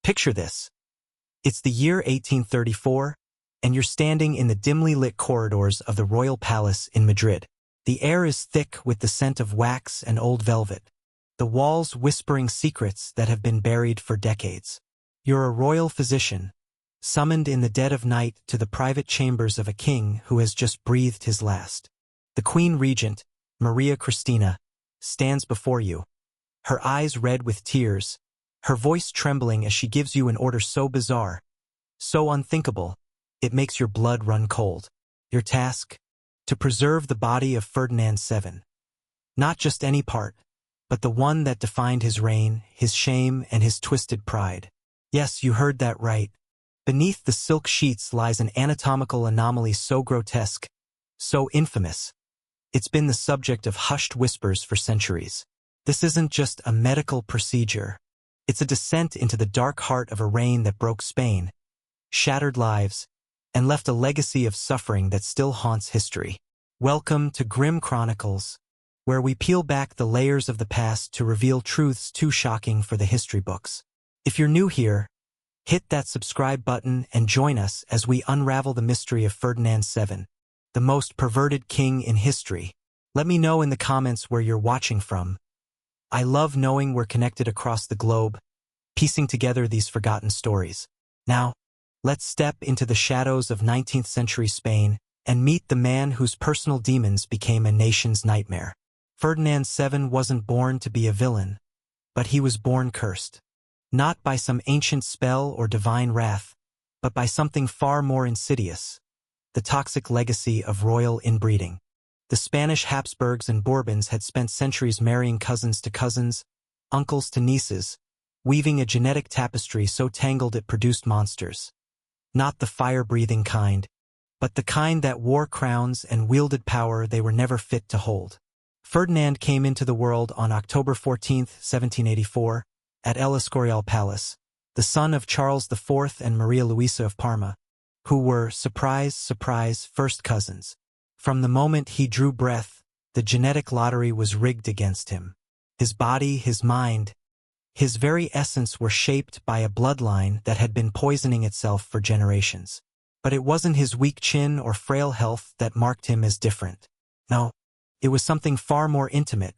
Picture this. It's the year 1834, and you're standing in the dimly lit corridors of the royal palace in Madrid. The air is thick with the scent of wax and old velvet, the walls whispering secrets that have been buried for decades. You're a royal physician, summoned in the dead of night to the private chambers of a king who has just breathed his last. The Queen Regent, Maria Cristina, stands before you, her eyes red with tears, her voice trembling as she gives you an order so bizarre, so unthinkable, it makes your blood run cold. Your task? To preserve the body of Ferdinand VII. Not just any part, but the one that defined his reign, his shame, and his twisted pride. Yes, you heard that right. Beneath the silk sheets lies an anatomical anomaly so grotesque, so infamous. It's been the subject of hushed whispers for centuries. This isn't just a medical procedure. It's a descent into the dark heart of a reign that broke Spain, shattered lives, and left a legacy of suffering that still haunts history. Welcome to Grim Chronicles, where we peel back the layers of the past to reveal truths too shocking for the history books. If you're new here, hit that subscribe button and join us as we unravel the mystery of Ferdinand VII, the most perverted king in history. Let me know in the comments where you're watching from. I love knowing we're connected across the globe, piecing together these forgotten stories. Now, let's step into the shadows of 19th century Spain and meet the man whose personal demons became a nation's nightmare. Ferdinand VII wasn't born to be a villain, but he was born cursed. Not by some ancient spell or divine wrath, but by something far more insidious, the toxic legacy of royal inbreeding. The Spanish Habsburgs and Bourbons had spent centuries marrying cousins to cousins, uncles to nieces, weaving a genetic tapestry so tangled it produced monsters. Not the fire-breathing kind, but the kind that wore crowns and wielded power they were never fit to hold. Ferdinand came into the world on October 14, 1784, at El Escorial Palace, the son of Charles IV and Maria Luisa of Parma, who were, surprise, surprise, first cousins. From the moment he drew breath, the genetic lottery was rigged against him. His body, his mind, his very essence were shaped by a bloodline that had been poisoning itself for generations. But it wasn't his weak chin or frail health that marked him as different. No, it was something far more intimate,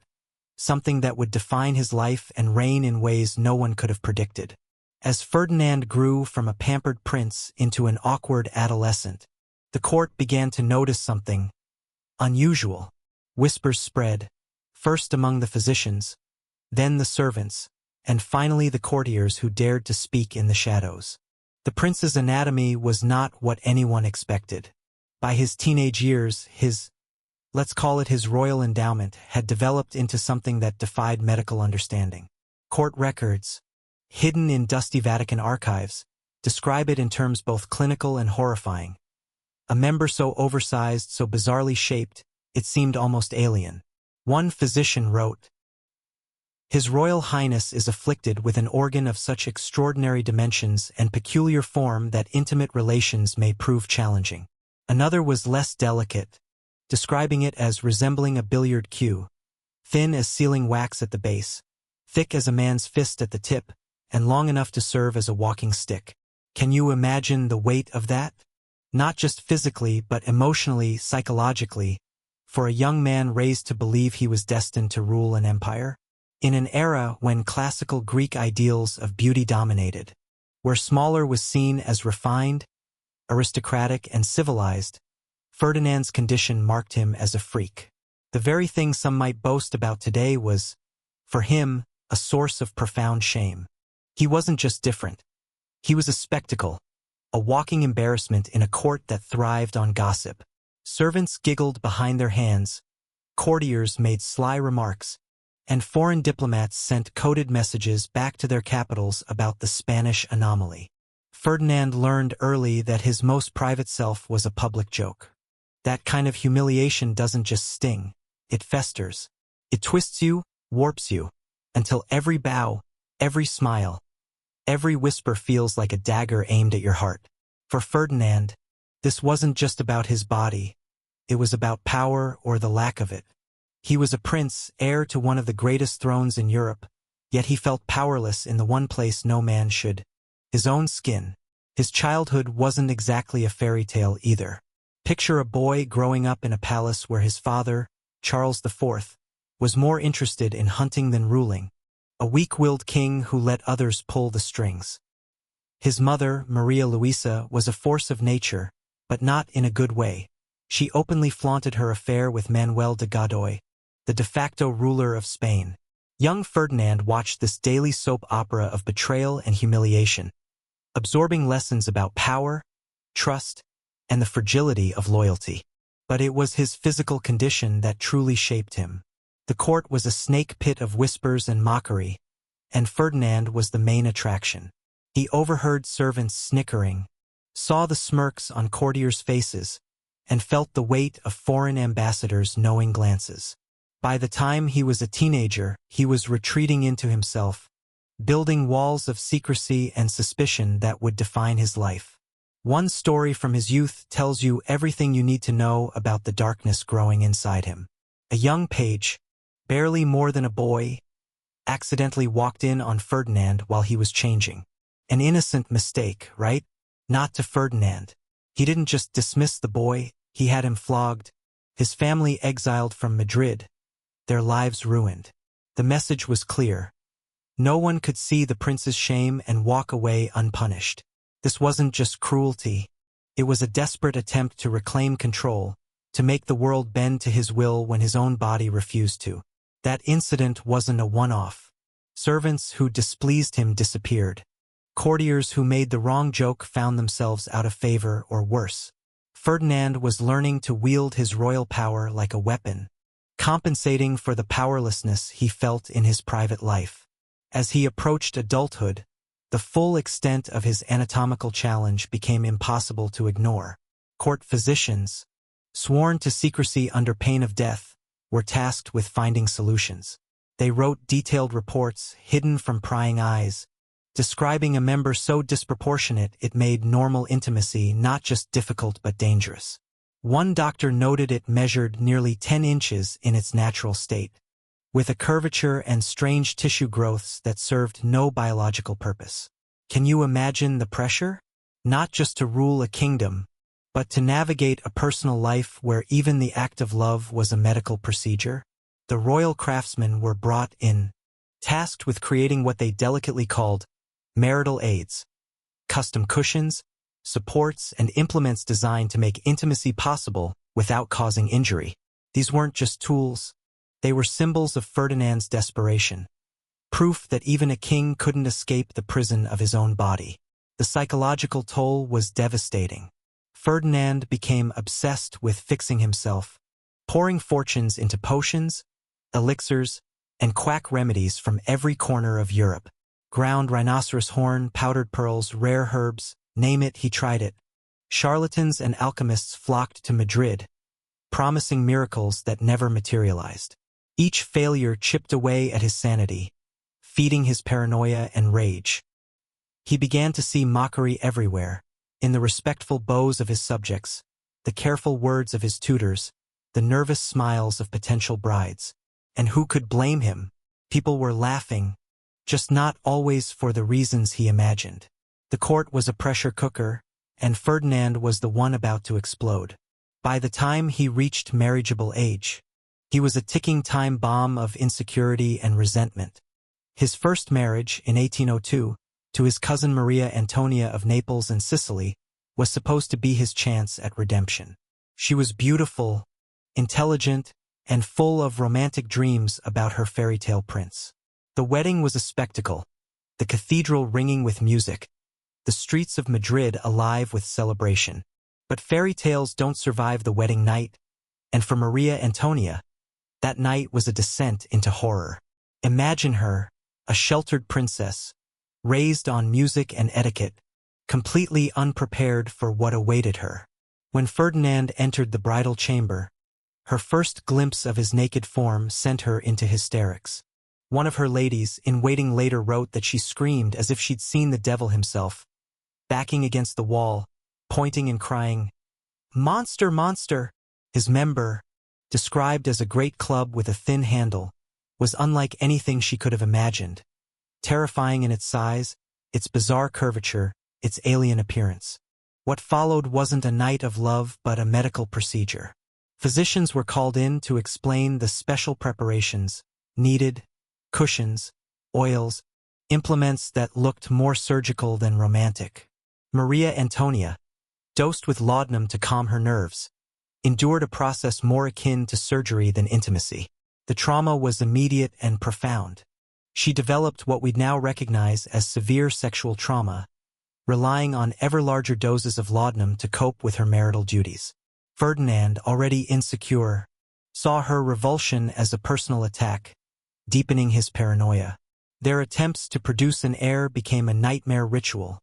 something that would define his life and reign in ways no one could have predicted. As Ferdinand grew from a pampered prince into an awkward adolescent, the court began to notice something unusual. Whispers spread, first among the physicians, then the servants, and finally the courtiers who dared to speak in the shadows. The prince's anatomy was not what anyone expected. By his teenage years, let's call it his royal endowment, had developed into something that defied medical understanding. Court records, hidden in dusty Vatican archives, describe it in terms both clinical and horrifying. A member so oversized, so bizarrely shaped, it seemed almost alien. One physician wrote, "His Royal Highness is afflicted with an organ of such extraordinary dimensions and peculiar form that intimate relations may prove challenging." Another was less delicate, describing it as resembling a billiard cue, thin as sealing wax at the base, thick as a man's fist at the tip, and long enough to serve as a walking stick. Can you imagine the weight of that? Not just physically, but emotionally, psychologically, for a young man raised to believe he was destined to rule an empire? In an era when classical Greek ideals of beauty dominated, where smaller was seen as refined, aristocratic, and civilized, Ferdinand's condition marked him as a freak. The very thing some might boast about today was, for him, a source of profound shame. He wasn't just different. He was a spectacle, a walking embarrassment in a court that thrived on gossip. Servants giggled behind their hands, courtiers made sly remarks, and foreign diplomats sent coded messages back to their capitals about the Spanish anomaly. Ferdinand learned early that his most private self was a public joke. That kind of humiliation doesn't just sting, it festers. It twists you, warps you, until every bow, every smile, every whisper feels like a dagger aimed at your heart. For Ferdinand, this wasn't just about his body, it was about power or the lack of it. He was a prince, heir to one of the greatest thrones in Europe, yet he felt powerless in the one place no man should his own skin. His childhood wasn't exactly a fairy tale either. Picture a boy growing up in a palace where his father, Charles IV, was more interested in hunting than ruling, a weak-willed king who let others pull the strings. His mother, Maria Luisa, was a force of nature, but not in a good way. She openly flaunted her affair with Manuel de Godoy, the de facto ruler of Spain. Young Ferdinand watched this daily soap opera of betrayal and humiliation, absorbing lessons about power, trust, and the fragility of loyalty. But it was his physical condition that truly shaped him. The court was a snake pit of whispers and mockery, and Ferdinand was the main attraction. He overheard servants snickering, saw the smirks on courtiers' faces, and felt the weight of foreign ambassadors' knowing glances. By the time he was a teenager, he was retreating into himself, building walls of secrecy and suspicion that would define his life. One story from his youth tells you everything you need to know about the darkness growing inside him. A young page, barely more than a boy, accidentally walked in on Ferdinand while he was changing. An innocent mistake, right? Not to Ferdinand. He didn't just dismiss the boy, he had him flogged, his family exiled from Madrid, their lives ruined. The message was clear. No one could see the prince's shame and walk away unpunished. This wasn't just cruelty. It was a desperate attempt to reclaim control, to make the world bend to his will when his own body refused to. That incident wasn't a one-off. Servants who displeased him disappeared. Courtiers who made the wrong joke found themselves out of favor or worse. Ferdinand was learning to wield his royal power like a weapon, compensating for the powerlessness he felt in his private life. As he approached adulthood, the full extent of his anatomical challenge became impossible to ignore. Court physicians, sworn to secrecy under pain of death, were tasked with finding solutions. They wrote detailed reports, hidden from prying eyes, describing a member so disproportionate it made normal intimacy not just difficult but dangerous. One doctor noted it measured nearly 10 inches in its natural state, with a curvature and strange tissue growths that served no biological purpose. Can you imagine the pressure? Not just to rule a kingdom, but to navigate a personal life where even the act of love was a medical procedure? The royal craftsmen were brought in, tasked with creating what they delicately called marital aids, custom cushions, supports, and implements designed to make intimacy possible without causing injury. These weren't just tools. They were symbols of Ferdinand's desperation, proof that even a king couldn't escape the prison of his own body. The psychological toll was devastating. Ferdinand became obsessed with fixing himself, pouring fortunes into potions, elixirs, and quack remedies from every corner of Europe. Ground rhinoceros horn, powdered pearls, rare herbs, name it, he tried it. Charlatans and alchemists flocked to Madrid, promising miracles that never materialized. Each failure chipped away at his sanity, feeding his paranoia and rage. He began to see mockery everywhere, in the respectful bows of his subjects, the careful words of his tutors, the nervous smiles of potential brides. And who could blame him? People were laughing, just not always for the reasons he imagined. The court was a pressure cooker, and Ferdinand was the one about to explode. By the time he reached marriageable age, he was a ticking time bomb of insecurity and resentment. His first marriage, in 1802, to his cousin Maria Antonia of Naples and Sicily, was supposed to be his chance at redemption. She was beautiful, intelligent, and full of romantic dreams about her fairy tale prince. The wedding was a spectacle, the cathedral ringing with music, the streets of Madrid alive with celebration. But fairy tales don't survive the wedding night, and for Maria Antonia, that night was a descent into horror. Imagine her, a sheltered princess, raised on music and etiquette, completely unprepared for what awaited her. When Ferdinand entered the bridal chamber, her first glimpse of his naked form sent her into hysterics. One of her ladies in waiting later wrote that she screamed as if she'd seen the devil himself, backing against the wall, pointing and crying, "Monster, monster!" His member, described as a great club with a thin handle, was unlike anything she could have imagined. Terrifying in its size, its bizarre curvature, its alien appearance. What followed wasn't a night of love but a medical procedure. Physicians were called in to explain the special preparations needed, cushions, oils, implements that looked more surgical than romantic. Maria Antonia, dosed with laudanum to calm her nerves, endured a process more akin to surgery than intimacy. The trauma was immediate and profound. She developed what we'd now recognize as severe sexual trauma, relying on ever larger doses of laudanum to cope with her marital duties. Ferdinand, already insecure, saw her revulsion as a personal attack, deepening his paranoia. Their attempts to produce an heir became a nightmare ritual.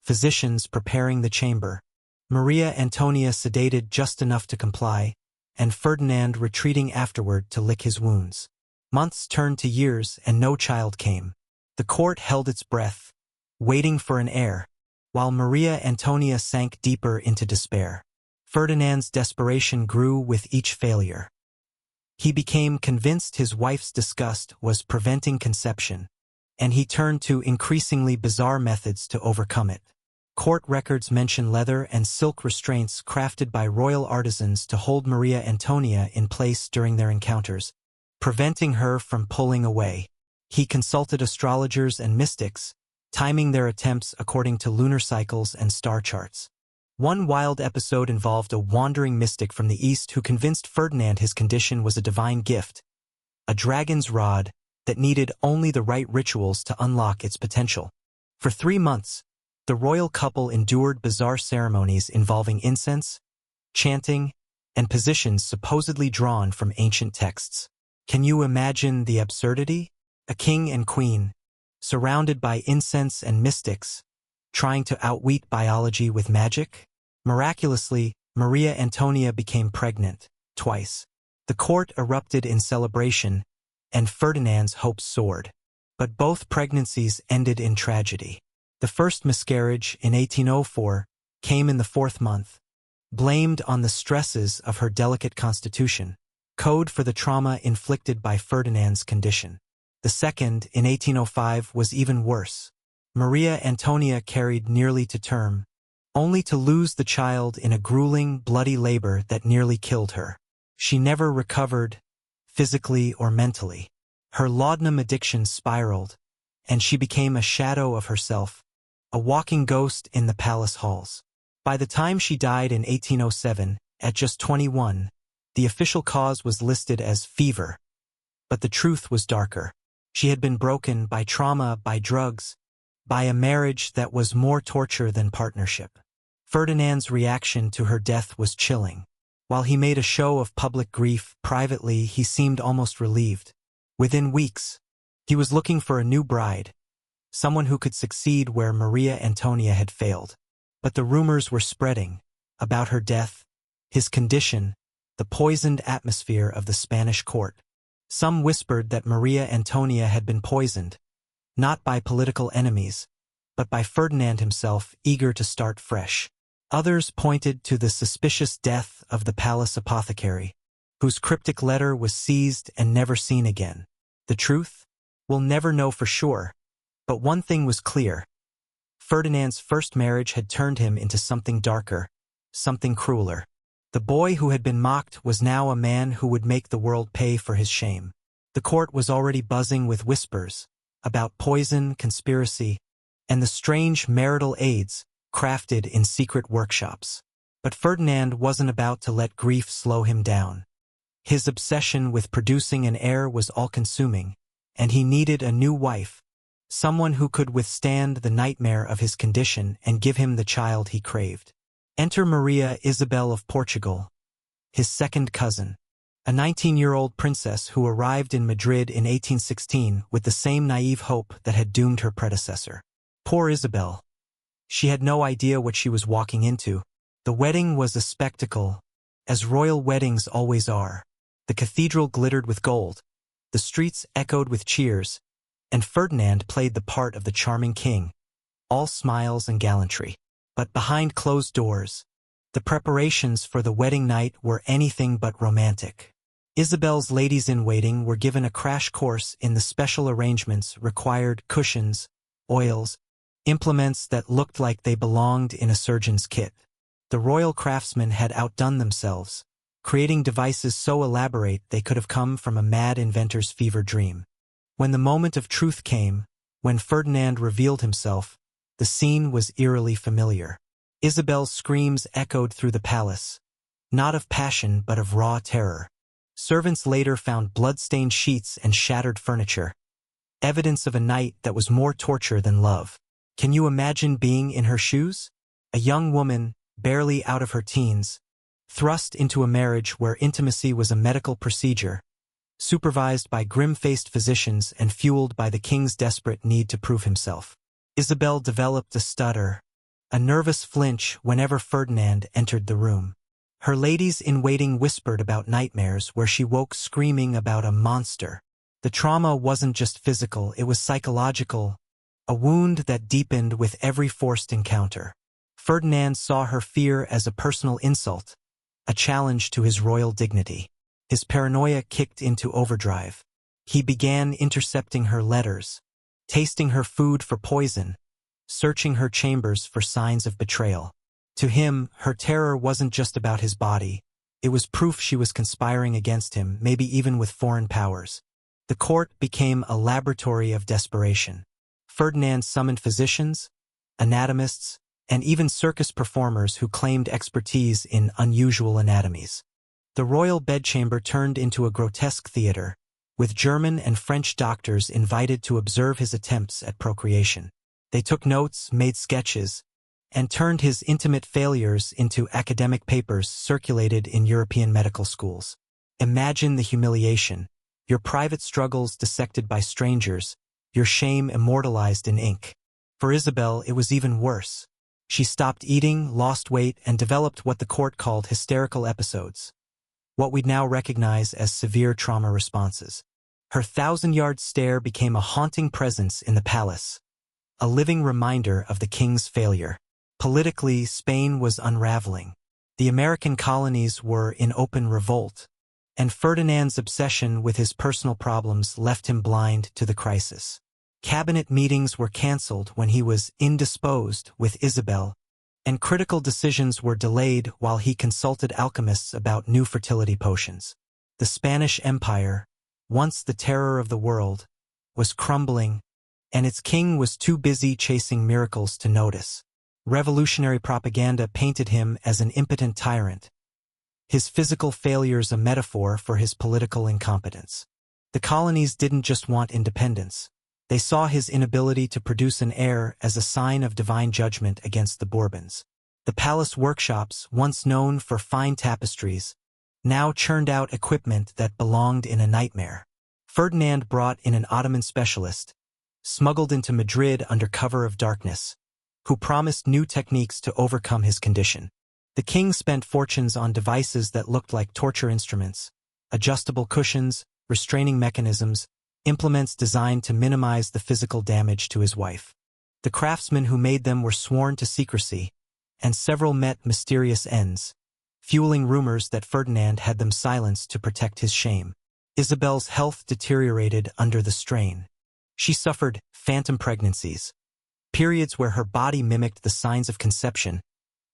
Physicians preparing the chamber, Maria Antonia sedated just enough to comply, and Ferdinand retreating afterward to lick his wounds. Months turned to years and no child came. The court held its breath, waiting for an heir, while Maria Antonia sank deeper into despair. Ferdinand's desperation grew with each failure. He became convinced his wife's disgust was preventing conception, and he turned to increasingly bizarre methods to overcome it. Court records mention leather and silk restraints crafted by royal artisans to hold Maria Antonia in place during their encounters, preventing her from pulling away. He consulted astrologers and mystics, timing their attempts according to lunar cycles and star charts. One wild episode involved a wandering mystic from the East who convinced Ferdinand his condition was a divine gift, a dragon's rod that needed only the right rituals to unlock its potential. For 3 months, the royal couple endured bizarre ceremonies involving incense, chanting, and positions supposedly drawn from ancient texts. Can you imagine the absurdity? A king and queen, surrounded by incense and mystics, trying to outwit biology with magic? Miraculously, Maria Antonia became pregnant, twice. The court erupted in celebration, and Ferdinand's hopes soared. But both pregnancies ended in tragedy. The first miscarriage, in 1804, came in the 4th month, blamed on the stresses of her delicate constitution, code for the trauma inflicted by Ferdinand's condition. The second, in 1805, was even worse. Maria Antonia carried nearly to term, only to lose the child in a grueling, bloody labor that nearly killed her. She never recovered, physically or mentally. Her laudanum addiction spiraled, and she became a shadow of herself, a walking ghost in the palace halls. By the time she died in 1807, at just 21, the official cause was listed as fever. But the truth was darker. She had been broken by trauma, by drugs, by a marriage that was more torture than partnership. Ferdinand's reaction to her death was chilling. While he made a show of public grief, privately he seemed almost relieved. Within weeks, he was looking for a new bride, someone who could succeed where Maria Antonia had failed. But the rumors were spreading about her death, his condition, the poisoned atmosphere of the Spanish court. Some whispered that Maria Antonia had been poisoned, not by political enemies, but by Ferdinand himself, eager to start fresh. Others pointed to the suspicious death of the palace apothecary, whose cryptic letter was seized and never seen again. The truth? We'll never know for sure, but one thing was clear. Ferdinand's first marriage had turned him into something darker, something crueler. The boy who had been mocked was now a man who would make the world pay for his shame. The court was already buzzing with whispers about poison, conspiracy, and the strange marital aids crafted in secret workshops. But Ferdinand wasn't about to let grief slow him down. His obsession with producing an heir was all-consuming, and he needed a new wife, someone who could withstand the nightmare of his condition and give him the child he craved. Enter Maria Isabel of Portugal, his second cousin, a 19-year-old princess who arrived in Madrid in 1816 with the same naive hope that had doomed her predecessor. Poor Isabel. She had no idea what she was walking into. The wedding was a spectacle, as royal weddings always are. The cathedral glittered with gold, the streets echoed with cheers, and Ferdinand played the part of the charming king, all smiles and gallantry. But behind closed doors, the preparations for the wedding night were anything but romantic. Isabel's ladies-in-waiting were given a crash course in the special arrangements required: cushions, oils, implements that looked like they belonged in a surgeon's kit. The royal craftsmen had outdone themselves, creating devices so elaborate they could have come from a mad inventor's fever dream. When the moment of truth came, when Ferdinand revealed himself, the scene was eerily familiar. Isabel's screams echoed through the palace, not of passion but of raw terror. Servants later found blood-stained sheets and shattered furniture, evidence of a night that was more torture than love. Can you imagine being in her shoes? A young woman, barely out of her teens, thrust into a marriage where intimacy was a medical procedure, supervised by grim-faced physicians and fueled by the king's desperate need to prove himself. Isabel developed a stutter, a nervous flinch whenever Ferdinand entered the room. Her ladies-in-waiting whispered about nightmares where she woke screaming about a monster. The trauma wasn't just physical, it was psychological, a wound that deepened with every forced encounter. Ferdinand saw her fear as a personal insult, a challenge to his royal dignity. His paranoia kicked into overdrive. He began intercepting her letters, tasting her food for poison, searching her chambers for signs of betrayal. To him, her terror wasn't just about his body. It was proof she was conspiring against him, maybe even with foreign powers. The court became a laboratory of desperation. Ferdinand summoned physicians, anatomists, and even circus performers who claimed expertise in unusual anatomies. The royal bedchamber turned into a grotesque theater, with German and French doctors invited to observe his attempts at procreation. They took notes, made sketches, and turned his intimate failures into academic papers circulated in European medical schools. Imagine the humiliation, your private struggles dissected by strangers, your shame immortalized in ink. For Isabel, it was even worse. She stopped eating, lost weight, and developed what the court called hysterical episodes, what we'd now recognize as severe trauma responses. Her thousand-yard stare became a haunting presence in the palace, a living reminder of the king's failure. Politically, Spain was unraveling. The American colonies were in open revolt, and Ferdinand's obsession with his personal problems left him blind to the crisis. Cabinet meetings were cancelled when he was indisposed with Isabel, and critical decisions were delayed while he consulted alchemists about new fertility potions. The Spanish Empire, once the terror of the world, was crumbling, and its king was too busy chasing miracles to notice. Revolutionary propaganda painted him as an impotent tyrant, his physical failures a metaphor for his political incompetence. The colonies didn't just want independence. They saw his inability to produce an heir as a sign of divine judgment against the Bourbons. The palace workshops, once known for fine tapestries, now churned out equipment that belonged in a nightmare. Ferdinand brought in an Ottoman specialist, smuggled into Madrid under cover of darkness, who promised new techniques to overcome his condition. The king spent fortunes on devices that looked like torture instruments, adjustable cushions, restraining mechanisms, implements designed to minimize the physical damage to his wife. The craftsmen who made them were sworn to secrecy, and several met mysterious ends, fueling rumors that Ferdinand had them silenced to protect his shame. Isabel's health deteriorated under the strain. She suffered phantom pregnancies, periods where her body mimicked the signs of conception,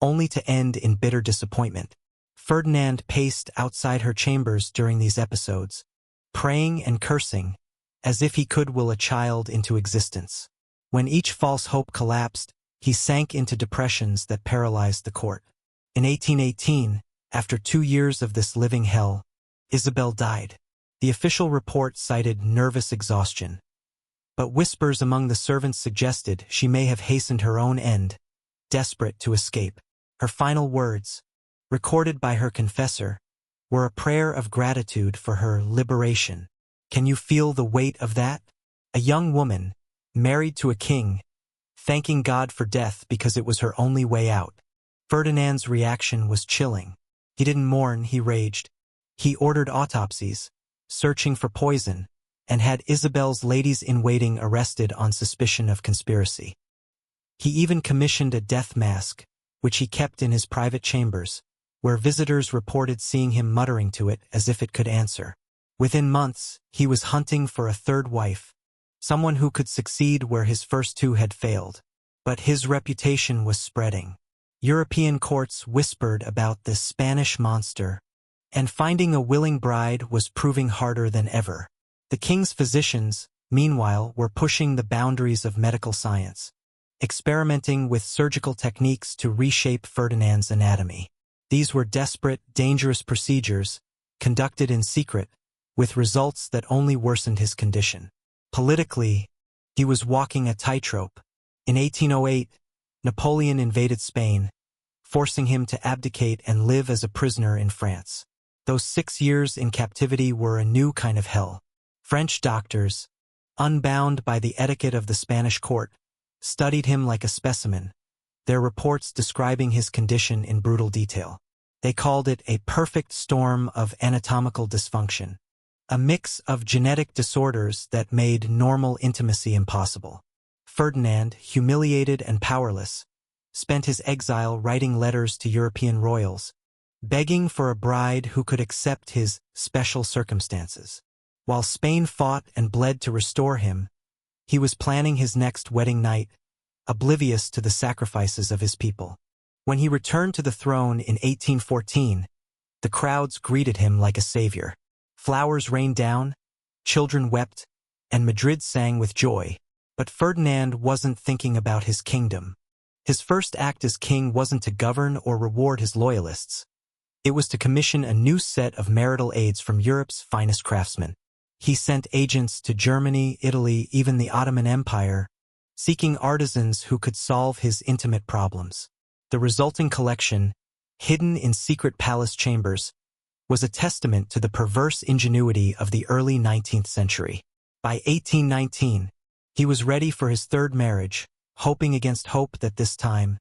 only to end in bitter disappointment. Ferdinand paced outside her chambers during these episodes, praying and cursing, as if he could will a child into existence. When each false hope collapsed, he sank into depressions that paralyzed the court. In 1818, after 2 years of this living hell, Isabel died. The official report cited nervous exhaustion, but whispers among the servants suggested she may have hastened her own end, desperate to escape. Her final words, recorded by her confessor, were a prayer of gratitude for her liberation. Can you feel the weight of that? A young woman, married to a king, thanking God for death because it was her only way out. Ferdinand's reaction was chilling. He didn't mourn, he raged. He ordered autopsies, searching for poison, and had Isabel's ladies-in-waiting arrested on suspicion of conspiracy. He even commissioned a death mask, which he kept in his private chambers, where visitors reported seeing him muttering to it as if it could answer. Within months, he was hunting for a third wife, someone who could succeed where his first two had failed. But his reputation was spreading. European courts whispered about this Spanish monster, and finding a willing bride was proving harder than ever. The king's physicians, meanwhile, were pushing the boundaries of medical science, experimenting with surgical techniques to reshape Ferdinand's anatomy. These were desperate, dangerous procedures, conducted in secret, with results that only worsened his condition. Politically, he was walking a tightrope. In 1808, Napoleon invaded Spain, forcing him to abdicate and live as a prisoner in France. Those 6 years in captivity were a new kind of hell. French doctors, unbound by the etiquette of the Spanish court, studied him like a specimen, their reports describing his condition in brutal detail. They called it a perfect storm of anatomical dysfunction, a mix of genetic disorders that made normal intimacy impossible. Ferdinand, humiliated and powerless, spent his exile writing letters to European royals, begging for a bride who could accept his special circumstances. While Spain fought and bled to restore him, he was planning his next wedding night, oblivious to the sacrifices of his people. When he returned to the throne in 1814, the crowds greeted him like a savior. Flowers rained down, children wept, and Madrid sang with joy. But Ferdinand wasn't thinking about his kingdom. His first act as king wasn't to govern or reward his loyalists. It was to commission a new set of marital aids from Europe's finest craftsmen. He sent agents to Germany, Italy, even the Ottoman Empire, seeking artisans who could solve his intimate problems. The resulting collection, hidden in secret palace chambers, was a testament to the perverse ingenuity of the early 19th century. By 1819, he was ready for his third marriage, hoping against hope that this time,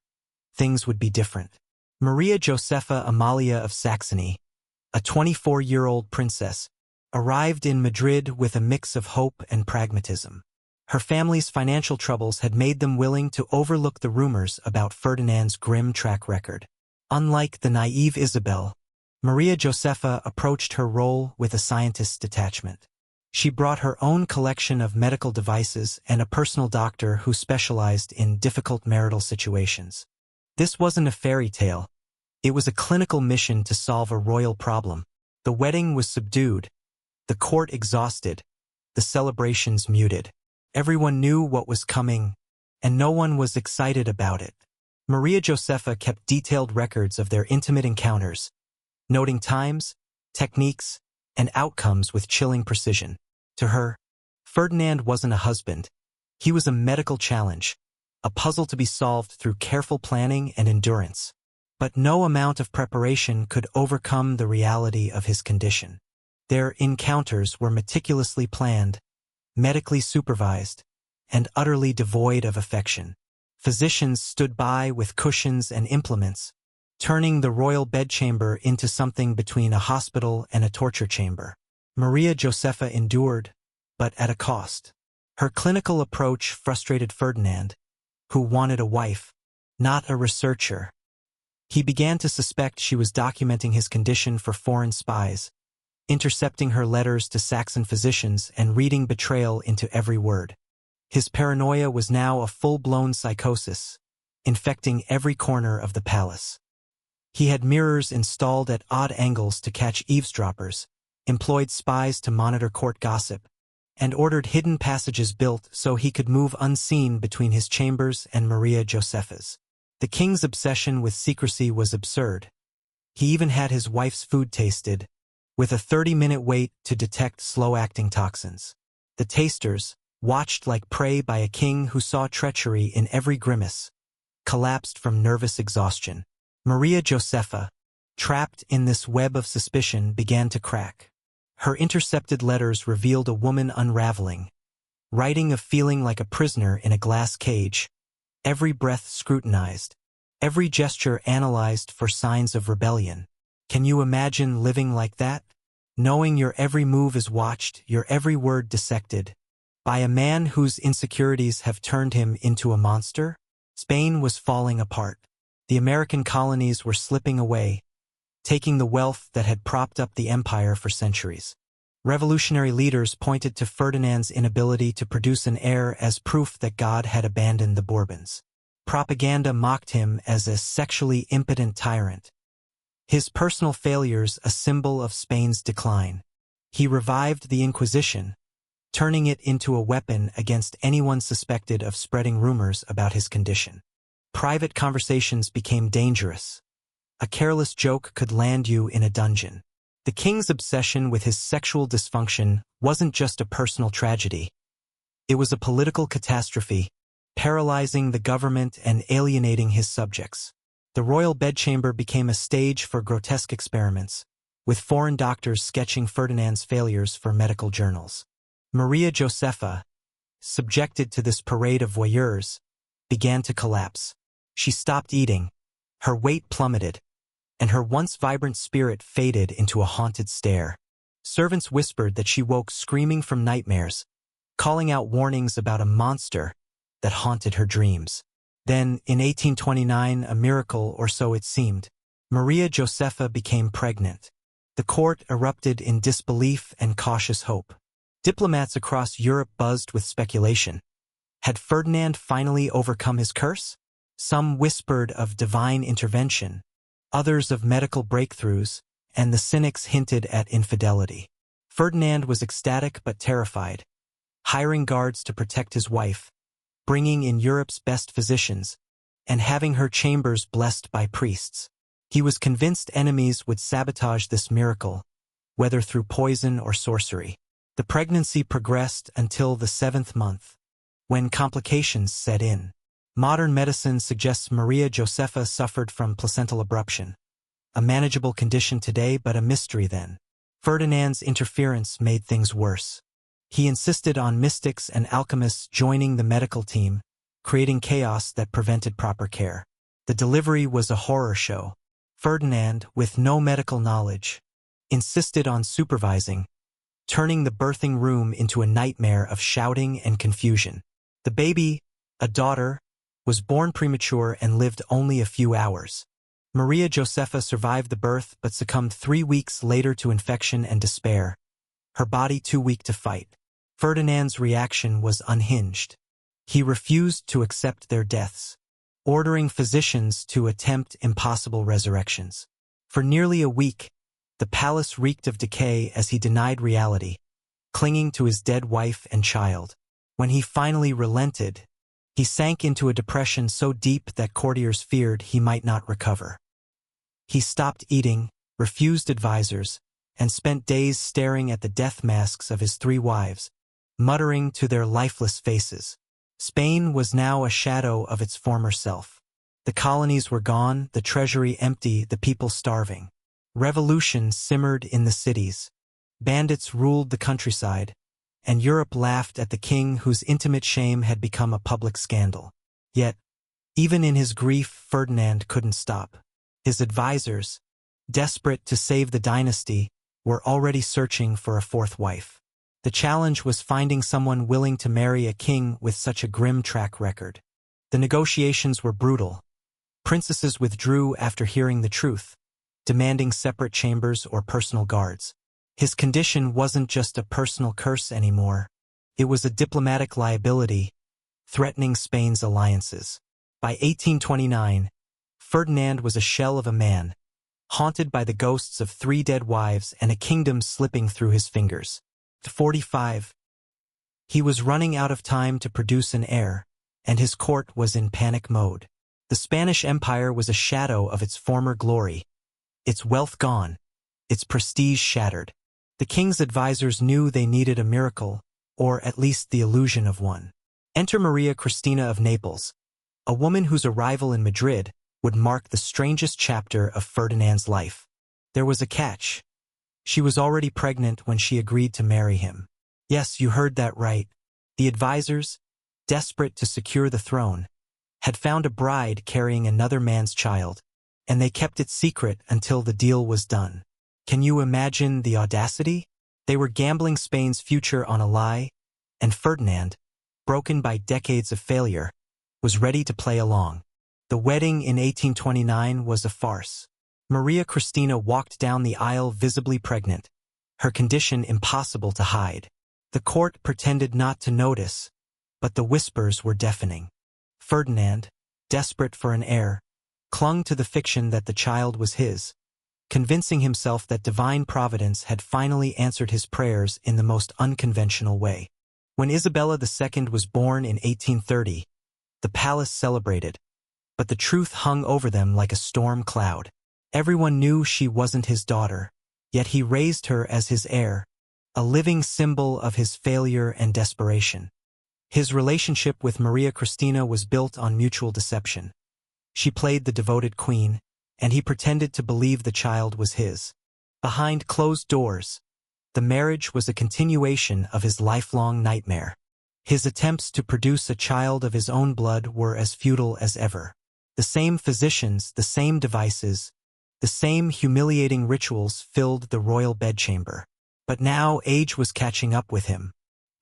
things would be different. Maria Josepha Amalia of Saxony, a 24-year-old princess, arrived in Madrid with a mix of hope and pragmatism. Her family's financial troubles had made them willing to overlook the rumors about Ferdinand's grim track record. Unlike the naive Isabel, Maria Josepha approached her role with a scientist's detachment. She brought her own collection of medical devices and a personal doctor who specialized in difficult marital situations. This wasn't a fairy tale. It was a clinical mission to solve a royal problem. The wedding was subdued, the court exhausted, the celebrations muted. Everyone knew what was coming, and no one was excited about it. Maria Josepha kept detailed records of their intimate encounters, noting times, techniques, and outcomes with chilling precision. To her, Ferdinand wasn't a husband. He was a medical challenge, a puzzle to be solved through careful planning and endurance. But no amount of preparation could overcome the reality of his condition. Their encounters were meticulously planned, medically supervised, and utterly devoid of affection. Physicians stood by with cushions and implements, turning the royal bedchamber into something between a hospital and a torture chamber. Maria Josepha endured, but at a cost. Her clinical approach frustrated Ferdinand, who wanted a wife, not a researcher. He began to suspect she was documenting his condition for foreign spies, intercepting her letters to Saxon physicians and reading betrayal into every word. His paranoia was now a full-blown psychosis, infecting every corner of the palace. He had mirrors installed at odd angles to catch eavesdroppers, employed spies to monitor court gossip, and ordered hidden passages built so he could move unseen between his chambers and Maria Josepha's. The king's obsession with secrecy was absurd. He even had his wife's food tasted, with a 30-minute wait to detect slow-acting toxins. The tasters, watched like prey by a king who saw treachery in every grimace, collapsed from nervous exhaustion. Maria Josepha, trapped in this web of suspicion, began to crack. Her intercepted letters revealed a woman unraveling, writing of feeling like a prisoner in a glass cage, every breath scrutinized, every gesture analyzed for signs of rebellion. Can you imagine living like that? Knowing your every move is watched, your every word dissected, by a man whose insecurities have turned him into a monster? Spain was falling apart. The American colonies were slipping away, taking the wealth that had propped up the empire for centuries. Revolutionary leaders pointed to Ferdinand's inability to produce an heir as proof that God had abandoned the Bourbons. Propaganda mocked him as a sexually impotent tyrant. His personal failures a symbol of Spain's decline. He revived the Inquisition, turning it into a weapon against anyone suspected of spreading rumors about his condition. Private conversations became dangerous. A careless joke could land you in a dungeon. The king's obsession with his sexual dysfunction wasn't just a personal tragedy. It was a political catastrophe, paralyzing the government and alienating his subjects. The royal bedchamber became a stage for grotesque experiments, with foreign doctors sketching Ferdinand's failures for medical journals. Maria Josepha, subjected to this parade of voyeurs, began to collapse. She stopped eating, her weight plummeted, and her once vibrant spirit faded into a haunted stare. Servants whispered that she woke screaming from nightmares, calling out warnings about a monster that haunted her dreams. Then, in 1829, a miracle, or so it seemed, Maria Josepha became pregnant. The court erupted in disbelief and cautious hope. Diplomats across Europe buzzed with speculation. Had Ferdinand finally overcome his curse? Some whispered of divine intervention, others of medical breakthroughs, and the cynics hinted at infidelity. Ferdinand was ecstatic but terrified, hiring guards to protect his wife, bringing in Europe's best physicians, and having her chambers blessed by priests. He was convinced enemies would sabotage this miracle, whether through poison or sorcery. The pregnancy progressed until the 7th month, when complications set in. Modern medicine suggests Maria Josepha suffered from placental abruption, a manageable condition today but a mystery then. Ferdinand's interference made things worse. He insisted on mystics and alchemists joining the medical team, creating chaos that prevented proper care. The delivery was a horror show. Ferdinand, with no medical knowledge, insisted on supervising, turning the birthing room into a nightmare of shouting and confusion. The baby, a daughter, was born premature and lived only a few hours. Maria Josepha survived the birth but succumbed 3 weeks later to infection and despair, her body too weak to fight. Ferdinand's reaction was unhinged. He refused to accept their deaths, ordering physicians to attempt impossible resurrections. For nearly a week, the palace reeked of decay as he denied reality, clinging to his dead wife and child. When he finally relented, he sank into a depression so deep that courtiers feared he might not recover. He stopped eating, refused advisors, and spent days staring at the death masks of his 3 wives, muttering to their lifeless faces. Spain was now a shadow of its former self. The colonies were gone, the treasury empty, the people starving. Revolution simmered in the cities. Bandits ruled the countryside, and Europe laughed at the king whose intimate shame had become a public scandal. Yet, even in his grief, Ferdinand couldn't stop. His advisors, desperate to save the dynasty, were already searching for a 4th wife. The challenge was finding someone willing to marry a king with such a grim track record. The negotiations were brutal. Princesses withdrew after hearing the truth, demanding separate chambers or personal guards. His condition wasn't just a personal curse anymore. It was a diplomatic liability, threatening Spain's alliances. By 1829, Ferdinand was a shell of a man, haunted by the ghosts of 3 dead wives and a kingdom slipping through his fingers. At 45, he was running out of time to produce an heir, and his court was in panic mode. The Spanish Empire was a shadow of its former glory, its wealth gone, its prestige shattered. The king's advisors knew they needed a miracle, or at least the illusion of one. Enter Maria Cristina of Naples, a woman whose arrival in Madrid would mark the strangest chapter of Ferdinand's life. There was a catch. She was already pregnant when she agreed to marry him. Yes, you heard that right. The advisors, desperate to secure the throne, had found a bride carrying another man's child, and they kept it secret until the deal was done. Can you imagine the audacity? They were gambling Spain's future on a lie, and Ferdinand, broken by decades of failure, was ready to play along. The wedding in 1829 was a farce. Maria Cristina walked down the aisle visibly pregnant, her condition impossible to hide. The court pretended not to notice, but the whispers were deafening. Ferdinand, desperate for an heir, clung to the fiction that the child was his, convincing himself that divine providence had finally answered his prayers in the most unconventional way. When Isabella II was born in 1830, the palace celebrated, but the truth hung over them like a storm cloud. Everyone knew she wasn't his daughter, yet he raised her as his heir, a living symbol of his failure and desperation. His relationship with Maria Cristina was built on mutual deception. She played the devoted queen, and he pretended to believe the child was his. Behind closed doors, the marriage was a continuation of his lifelong nightmare. His attempts to produce a child of his own blood were as futile as ever. The same physicians, the same devices, the same humiliating rituals filled the royal bedchamber. But now age was catching up with him.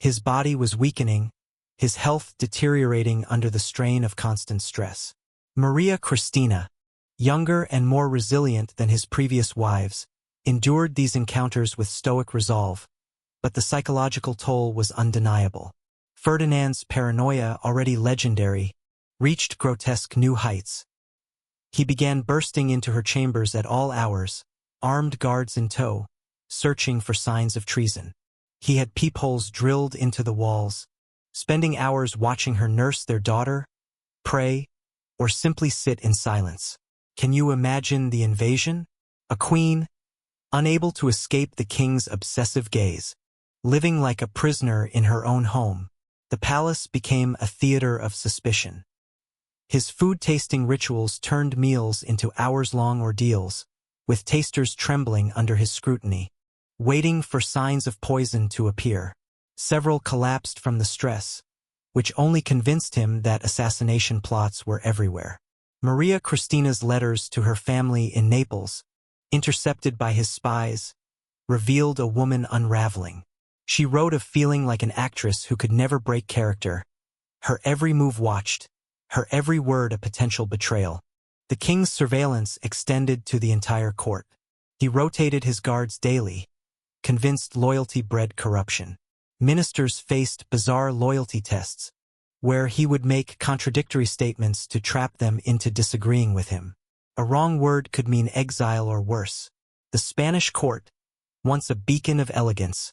His body was weakening, his health deteriorating under the strain of constant stress. Maria Cristina, younger and more resilient than his previous wives, endured these encounters with stoic resolve, but the psychological toll was undeniable. Ferdinand's paranoia, already legendary, reached grotesque new heights. He began bursting into her chambers at all hours, armed guards in tow, searching for signs of treason. He had peepholes drilled into the walls, spending hours watching her nurse their daughter, pray, or simply sit in silence. Can you imagine the invasion? A queen, unable to escape the king's obsessive gaze, living like a prisoner in her own home. The palace became a theater of suspicion. His food-tasting rituals turned meals into hours-long ordeals, with tasters trembling under his scrutiny, waiting for signs of poison to appear. Several collapsed from the stress, which only convinced him that assassination plots were everywhere. Maria Cristina's letters to her family in Naples, intercepted by his spies, revealed a woman unraveling. She wrote of feeling like an actress who could never break character, her every move watched, her every word a potential betrayal. The king's surveillance extended to the entire court. He rotated his guards daily, convinced loyalty bred corruption. Ministers faced bizarre loyalty tests, where he would make contradictory statements to trap them into disagreeing with him. A wrong word could mean exile or worse. The Spanish court, once a beacon of elegance,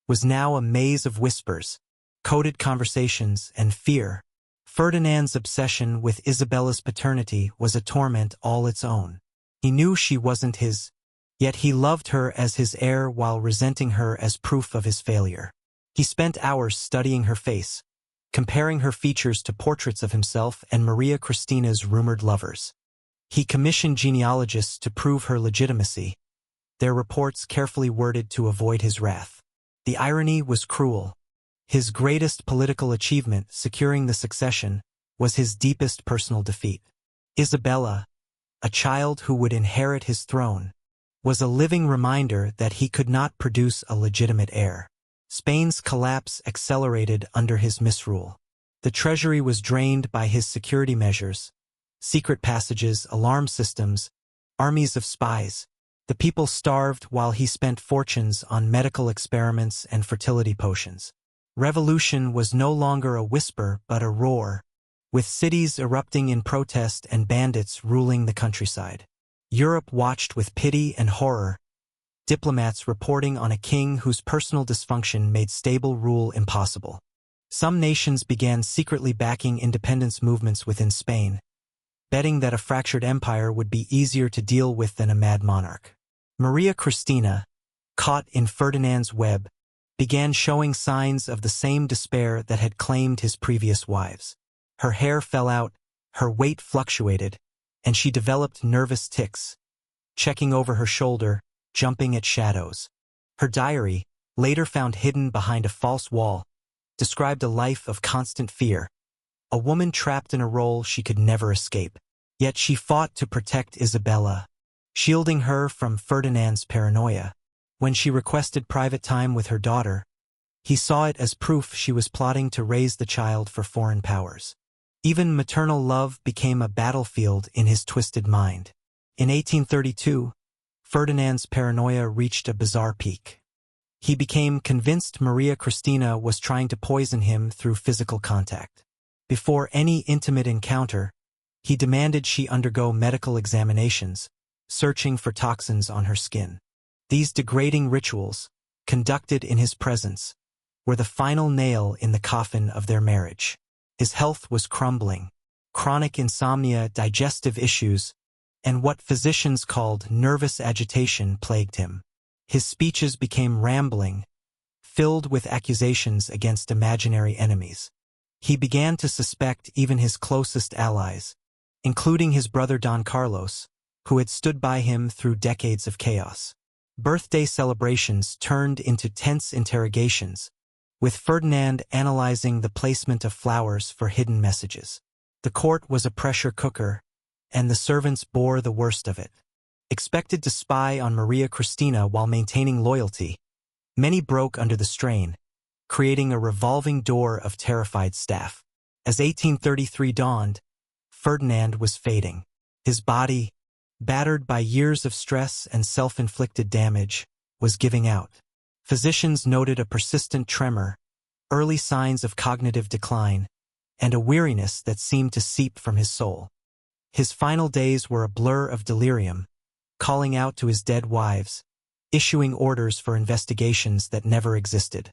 was now a maze of whispers, coded conversations, and fear. Ferdinand's obsession with Isabella's paternity was a torment all its own. He knew she wasn't his, yet he loved her as his heir while resenting her as proof of his failure. He spent hours studying her face, comparing her features to portraits of himself and Maria Cristina's rumored lovers. He commissioned genealogists to prove her legitimacy, their reports carefully worded to avoid his wrath. The irony was cruel. His greatest political achievement, securing the succession, was his deepest personal defeat. Isabella, a child who would inherit his throne, was a living reminder that he could not produce a legitimate heir. Spain's collapse accelerated under his misrule. The treasury was drained by his security measures, secret passages, alarm systems, armies of spies. The people starved while he spent fortunes on medical experiments and fertility potions. Revolution was no longer a whisper but a roar, with cities erupting in protest and bandits ruling the countryside. Europe watched with pity and horror, diplomats reporting on a king whose personal dysfunction made stable rule impossible. Some nations began secretly backing independence movements within Spain, betting that a fractured empire would be easier to deal with than a mad monarch. Maria Cristina, caught in Ferdinand's web, began showing signs of the same despair that had claimed his previous wives. Her hair fell out, her weight fluctuated, and she developed nervous tics, checking over her shoulder, jumping at shadows. Her diary, later found hidden behind a false wall, described a life of constant fear, a woman trapped in a role she could never escape. Yet she fought to protect Isabella, shielding her from Ferdinand's paranoia. When she requested private time with her daughter, he saw it as proof she was plotting to raise the child for foreign powers. Even maternal love became a battlefield in his twisted mind. In 1832, Ferdinand's paranoia reached a bizarre peak. He became convinced Maria Cristina was trying to poison him through physical contact. Before any intimate encounter, He demanded she undergo medical examinations, searching for toxins on her skin. These degrading rituals, conducted in his presence, were the final nail in the coffin of their marriage. His health was crumbling. Chronic insomnia, digestive issues, and what physicians called nervous agitation plagued him. His speeches became rambling, filled with accusations against imaginary enemies. He began to suspect even his closest allies, including his brother Don Carlos, who had stood by him through decades of chaos. Birthday celebrations turned into tense interrogations, with Ferdinand analyzing the placement of flowers for hidden messages. The court was a pressure cooker, and the servants bore the worst of it. Expected to spy on Maria Cristina while maintaining loyalty, many broke under the strain, creating a revolving door of terrified staff. As 1833 dawned, Ferdinand was fading. His body, battered by years of stress and self-inflicted damage, was giving out. Physicians noted a persistent tremor, early signs of cognitive decline, and a weariness that seemed to seep from his soul. His final days were a blur of delirium, calling out to his dead wives, issuing orders for investigations that never existed.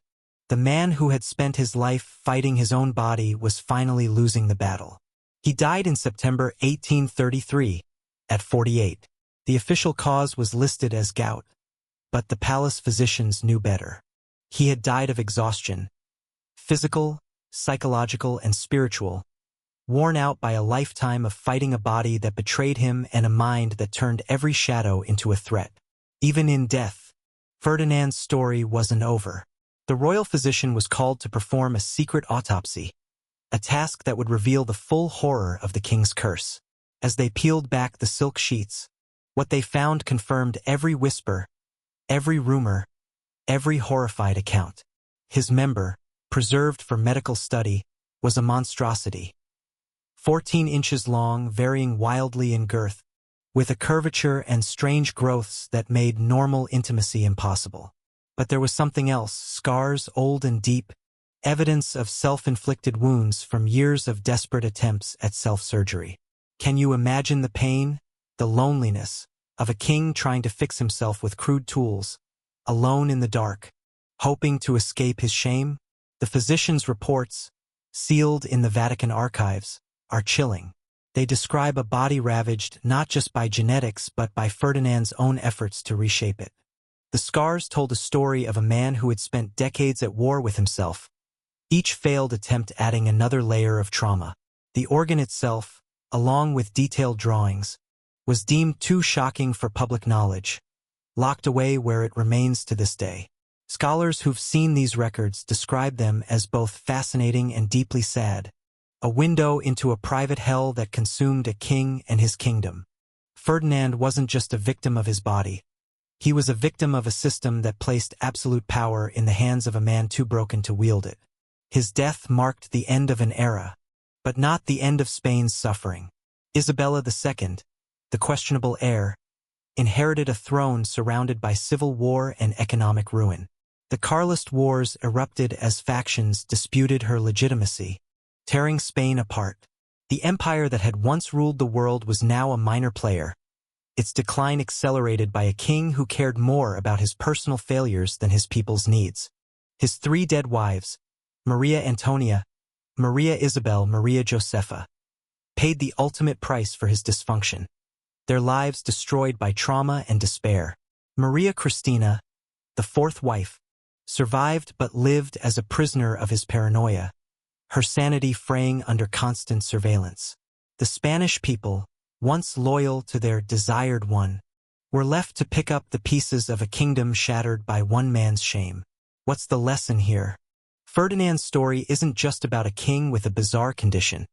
The man who had spent his life fighting his own body was finally losing the battle. He died in September 1833, at 48. The official cause was listed as gout, but the palace physicians knew better. He had died of exhaustion, physical, psychological, and spiritual, worn out by a lifetime of fighting a body that betrayed him and a mind that turned every shadow into a threat. Even in death, Ferdinand's story wasn't over. The royal physician was called to perform a secret autopsy, a task that would reveal the full horror of the king's curse. As they peeled back the silk sheets, what they found confirmed every whisper, every rumor, every horrified account. His member, preserved for medical study, was a monstrosity. 14 inches long, varying wildly in girth, with a curvature and strange growths that made normal intimacy impossible. But there was something else, scars old and deep, evidence of self-inflicted wounds from years of desperate attempts at self-surgery. Can you imagine the pain, the loneliness, of a king trying to fix himself with crude tools, alone in the dark, hoping to escape his shame? The physician's reports, sealed in the Vatican archives, are chilling. They describe a body ravaged not just by genetics but by Ferdinand's own efforts to reshape it. The scars told a story of a man who had spent decades at war with himself, each failed attempt adding another layer of trauma. The organ itself, along with detailed drawings, was deemed too shocking for public knowledge, locked away where it remains to this day. Scholars who've seen these records describe them as both fascinating and deeply sad, a window into a private hell that consumed a king and his kingdom. Ferdinand wasn't just a victim of his body. He was a victim of a system that placed absolute power in the hands of a man too broken to wield it. His death marked the end of an era, but not the end of Spain's suffering. Isabella II, the questionable heir, inherited a throne surrounded by civil war and economic ruin. The Carlist Wars erupted as factions disputed her legitimacy, tearing Spain apart. The empire that had once ruled the world was now a minor player, its decline accelerated by a king who cared more about his personal failures than his people's needs. His 3 dead wives, Maria Antonia, Maria Isabel, Maria Josepha, paid the ultimate price for his dysfunction, their lives destroyed by trauma and despair. Maria Cristina, the 4th wife, survived but lived as a prisoner of his paranoia, her sanity fraying under constant surveillance. The Spanish people, once loyal to their desired one, were left to pick up the pieces of a kingdom shattered by one man's shame. What's the lesson here? Ferdinand's story isn't just about a king with a bizarre condition.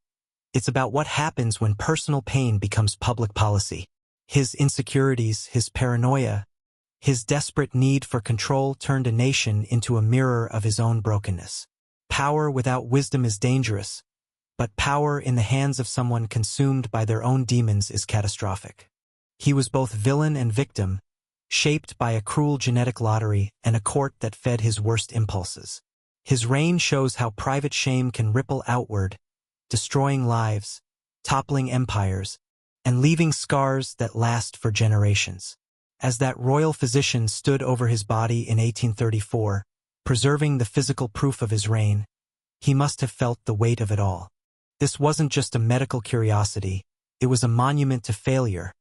It's about what happens when personal pain becomes public policy. His insecurities, his paranoia, his desperate need for control turned a nation into a mirror of his own brokenness. Power without wisdom is dangerous, but power in the hands of someone consumed by their own demons is catastrophic. He was both villain and victim, shaped by a cruel genetic lottery and a court that fed his worst impulses. His reign shows how private shame can ripple outward, destroying lives, toppling empires, and leaving scars that last for generations. As that royal physician stood over his body in 1834, preserving the physical proof of his reign, he must have felt the weight of it all. This wasn't just a medical curiosity, it was a monument to failure,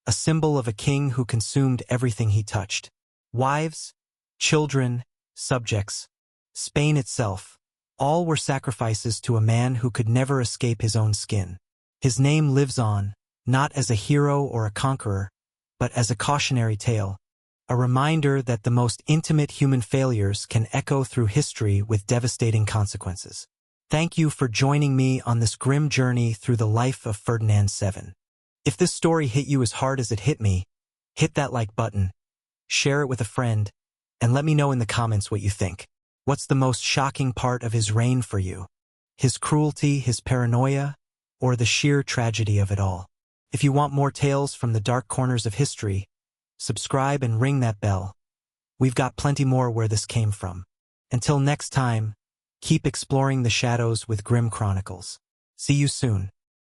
a symbol of a king who consumed everything he touched. Wives, children, subjects, Spain itself, all were sacrifices to a man who could never escape his own skin. His name lives on, not as a hero or a conqueror, but as a cautionary tale, a reminder that the most intimate human failures can echo through history with devastating consequences. Thank you for joining me on this grim journey through the life of Ferdinand VII. If this story hit you as hard as it hit me, hit that like button, share it with a friend, and let me know in the comments what you think. What's the most shocking part of his reign for you? His cruelty, his paranoia, or the sheer tragedy of it all? If you want more tales from the dark corners of history, subscribe and ring that bell. We've got plenty more where this came from. Until next time, keep exploring the shadows with Grim Chronicles. See you soon.